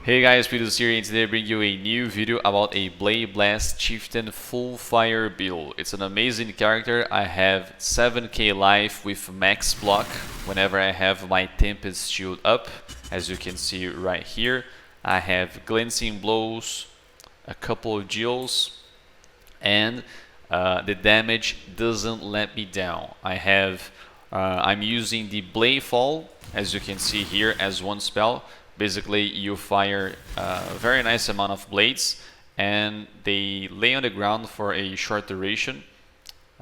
Hey guys, Pedro's here, and today I bring you a new video about a Blade Blast Chieftain full fire build. It's an amazing character. I have 7k life with max block whenever I have my Tempest shield up, as you can see right here. I have glancing blows, a couple of jewels, and the damage doesn't let me down. I'm using the Bladefall, as you can see here, as one spell. Basically, you fire a very nice amount of blades, and they lay on the ground for a short duration.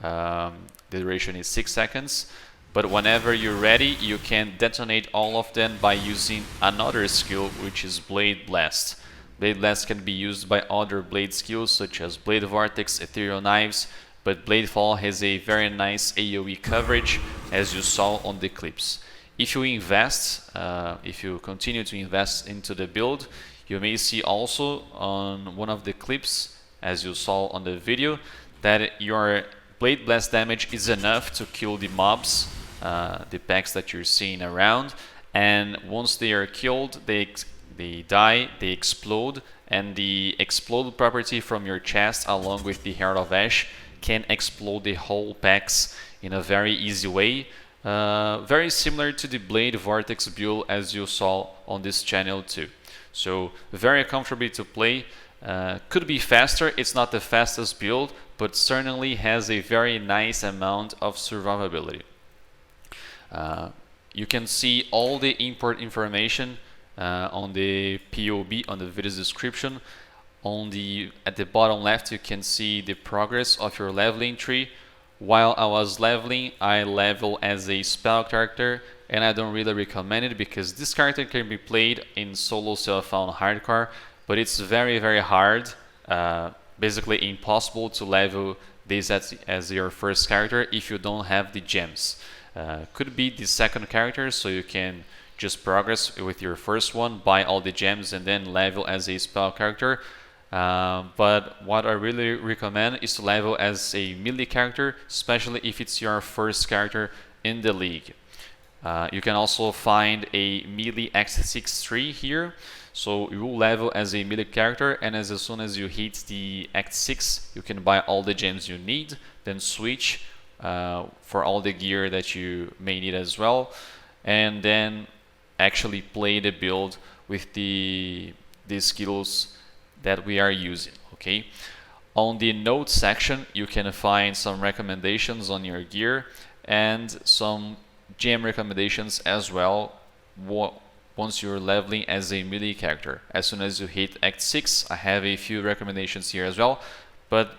The duration is 6 seconds. But whenever you're ready, you can detonate all of them by using another skill, which is Blade Blast. Blade Blast can be used by other blade skills, such as Blade Vortex, Ethereal Knives, but Bladefall has a very nice AoE coverage, as you saw on the clips. If you continue to invest into the build, you may see also on one of the clips, as you saw on the video, that your Blade Blast damage is enough to kill the mobs, the packs that you're seeing around, and once they are killed, they die, they explode, and the explode property from your chest along with the Heart of Ash can explode the whole packs in a very easy way. Very similar to the Blade Vortex build as you saw on this channel too. So very comfortable to play. Could be faster, it's not the fastest build, but certainly has a very nice amount of survivability. You can see all the import information on the POB, on the video's description. At the bottom left you can see the progress of your leveling tree. While I was leveling, I level as a spell character, and I don't really recommend it because this character can be played in solo self-found hardcore, but it's very hard, basically impossible to level this as your first character if you don't have the gems. Could be the second character, so you can just progress with your first one, buy all the gems, and then level as a spell character. But what I really recommend is to level as a melee character, especially if it's your first character in the league. You can also find a melee X6 tree here, so you will level as a melee character, and as soon as you hit the X6, you can buy all the gems you need, then switch for all the gear that you may need as well, and then actually play the build with the skills that we are using. Okay, on the notes section you can find some recommendations on your gear and some gem recommendations as well once you're leveling as a melee character. As soon as you hit Act 6, I have a few recommendations here as well, but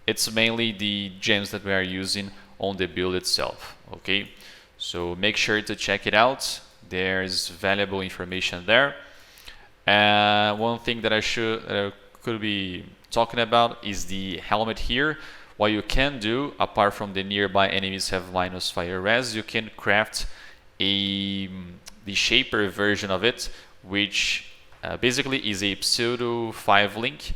it's mainly the gems that we are using on the build itself. Okay, so make sure to check it out. There's valuable information there. One thing that I could be talking about is the helmet here. What you can do, apart from the nearby enemies have minus fire res, you can craft the shaper version of it, which basically is a pseudo 5 link,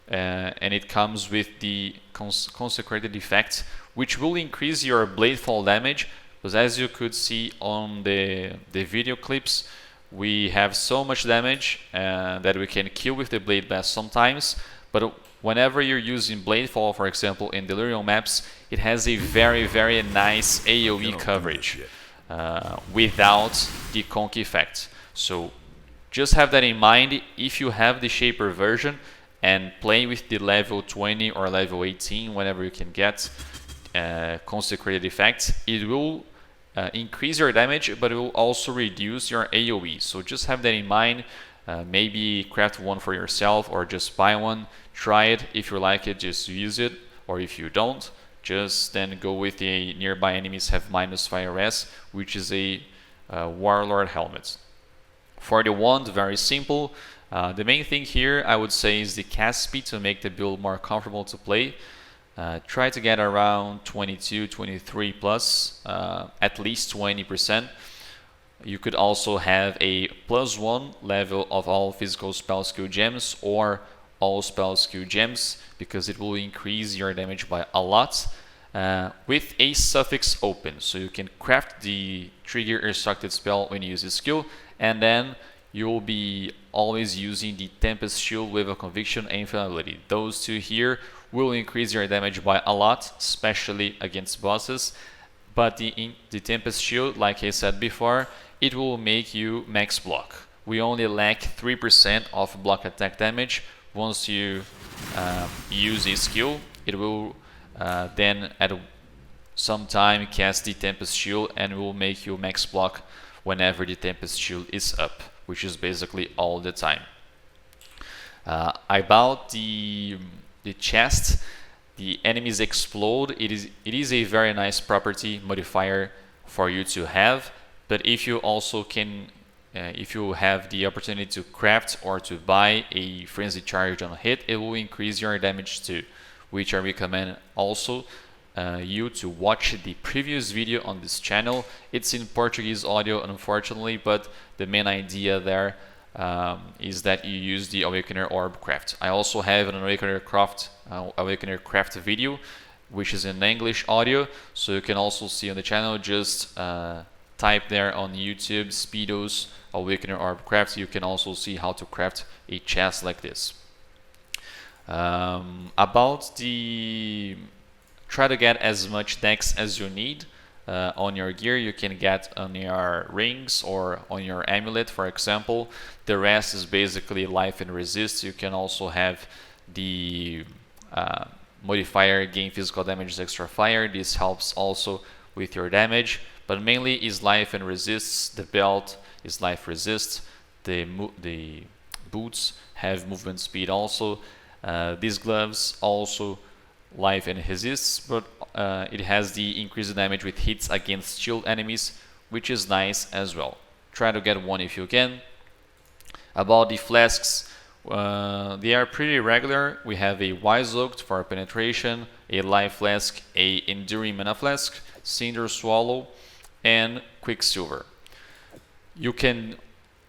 and it comes with the consecrated effect, which will increase your Bladefall damage, because as you could see on the video clips, we have so much damage that we can kill with the Blade Blast sometimes, but whenever you're using Bladefall, for example, in Delirium maps, it has a very nice AoE coverage without the conk effect. So just have that in mind. If you have the Shaper version and play with the level 20 or level 18 whenever you can get consecrated effects, it will increase your damage, but it will also reduce your AoE. So just have that in mind. Maybe craft one for yourself or just buy one. Try it. If you like it, just use it. Or if you don't, just then go with the nearby enemies have minus fire res, which is a Warlord helmet. For the wand, very simple. The main thing here I would say is the cast speed to make the build more comfortable to play. Try to get around 22, 23 plus, at least 20%. You could also have a +1 level of all physical spell skill gems or all spell skill gems, because it will increase your damage by a lot, with a suffix open. So you can craft the trigger instructed spell when you use this skill, and then you will be always using the Tempest Shield with a Conviction and Inflammability. Those two here will increase your damage by a lot, especially against bosses. But the Tempest Shield, like I said before, it will make you max block. We only lack 3% of block attack damage. Once you use a skill, it will then at some time cast the Tempest Shield and will make you max block whenever the Tempest Shield is up, which is basically all the time. About the chest, the enemies explode. It is a very nice property modifier for you to have, but if you also can, if you have the opportunity to craft or to buy a frenzy charge on hit, it will increase your damage too, which I recommend also you to watch the previous video on this channel. It's in Portuguese audio, unfortunately, but the main idea there is that you use the Awakener Orb craft. I also have an Awakener craft video, which is in English audio, so you can also see on the channel. Just type there on YouTube Speedos Awakener Orb craft. You can also see how to craft a chest like this. About the try to get as much dex as you need on your gear. You can get on your rings or on your amulet, for example. The rest is basically life and resist. You can also have the modifier gain physical damage extra fire. This helps also with your damage, but mainly is life and resists. The belt is life resist. The boots have movement speed also. These gloves also life and resists, but it has the increased damage with hits against shield enemies, which is nice as well. Try to get one if you can. About the flasks, they are pretty regular. We have a Wise Oak for penetration, a Life Flask, a Enduring Mana Flask, Cinder Swallow, and Quicksilver.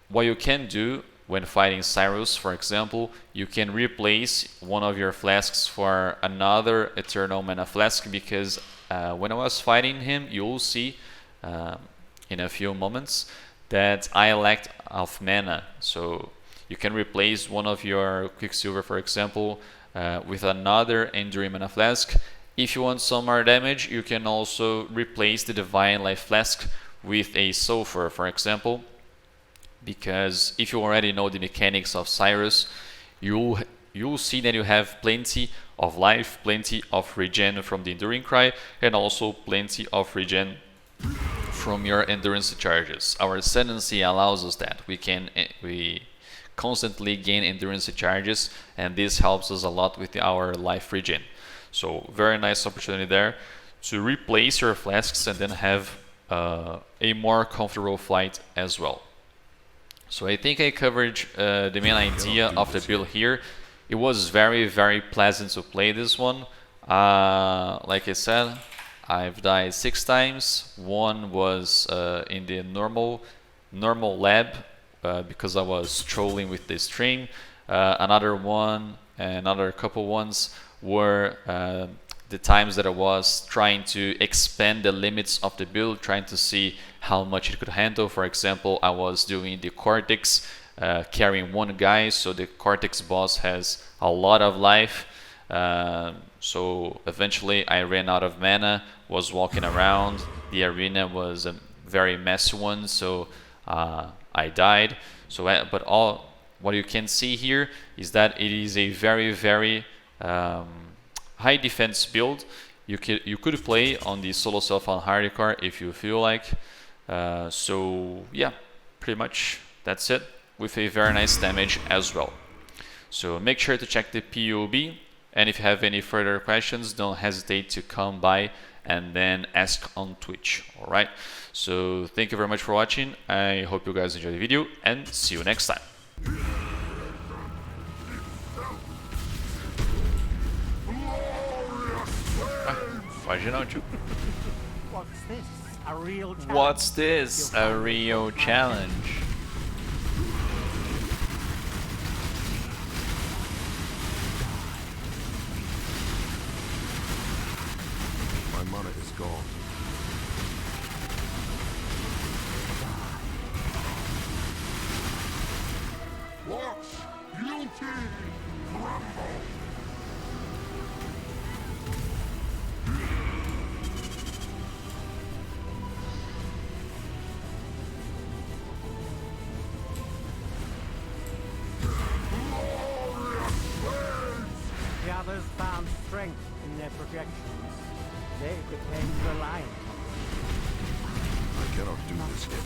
What you can do when fighting Sirus, for example, you can replace one of your flasks for another Eternal Mana Flask, because when I was fighting him, you'll see in a few moments that I lacked of mana. So you can replace one of your Quicksilver, for example, with another Enduring Mana Flask. If you want some more damage, you can also replace the Divine Life Flask with a Sulfur, for example, because if you already know the mechanics of Sirus, you'll see that you have plenty of life, plenty of regen from the Enduring Cry, and also plenty of regen from your endurance charges. Our Ascendancy allows us that. We constantly gain endurance charges, and this helps us a lot with our life regen. So very nice opportunity there to replace your flasks and then have a more comfortable fight as well. So I think I covered the main idea of the build here. It was very, very pleasant to play this one. Like I said, I've died 6 times. One was in the normal lab because I was trolling with the stream. Another one, another couple ones were the times that I was trying to expand the limits of the build, trying to see how much it could handle. For example, I was doing the Cortex, carrying one guy, so the Cortex boss has a lot of life. So eventually I ran out of mana, was walking around. The arena was a very messy one, so I died. So, but what you can see here is that it is a very, very high defense build. You could play on the solo self on hardcore if you feel like. So yeah, pretty much that's it, with a very nice damage as well. So make sure to check the POB, and if you have any further questions, don't hesitate to come by and then ask on Twitch. Alright, so thank you very much for watching. I hope you guys enjoyed the video, and see you next time. Foge não, tio. What's this? A real challenge? My mana is gone. The others found strength in their projections. They became reliant on them. I cannot do this yet.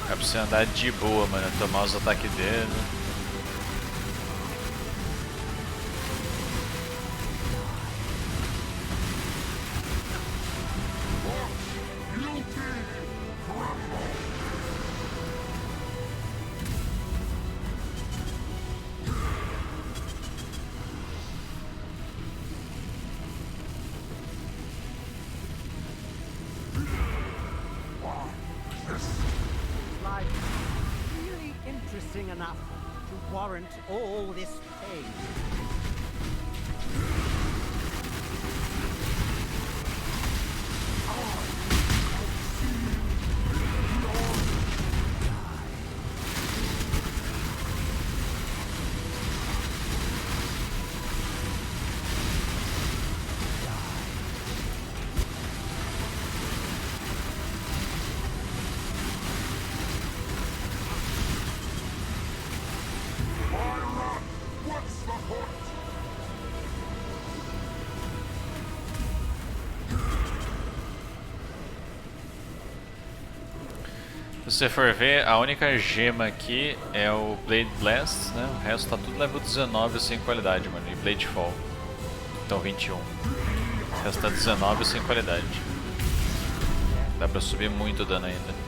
É pra você andar de boa, mano. Tomar os ataques dele. Life really interesting enough to warrant all this pain. Se você for ver, a única gema aqui é o Blade Blast, né? O resto tá tudo level 19 sem qualidade, mano. E Bladefall. Então 21. O resto tá 19 sem qualidade. Dá pra subir muito o dano ainda.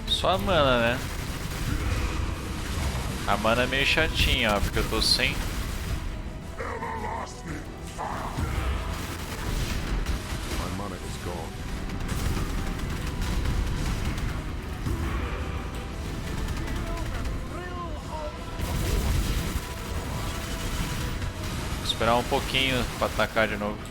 Só a mana, né? A mana é meio chatinha, ó, porque eu tô sem. My mana is gone. Vou esperar um pouquinho pra atacar de novo.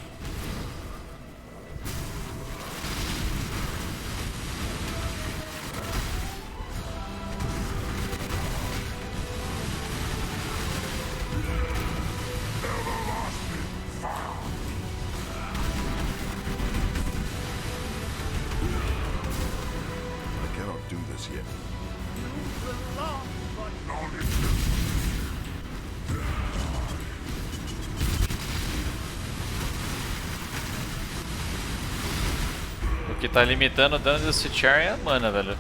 O que tá limitando o dano desse char é a mana, velho.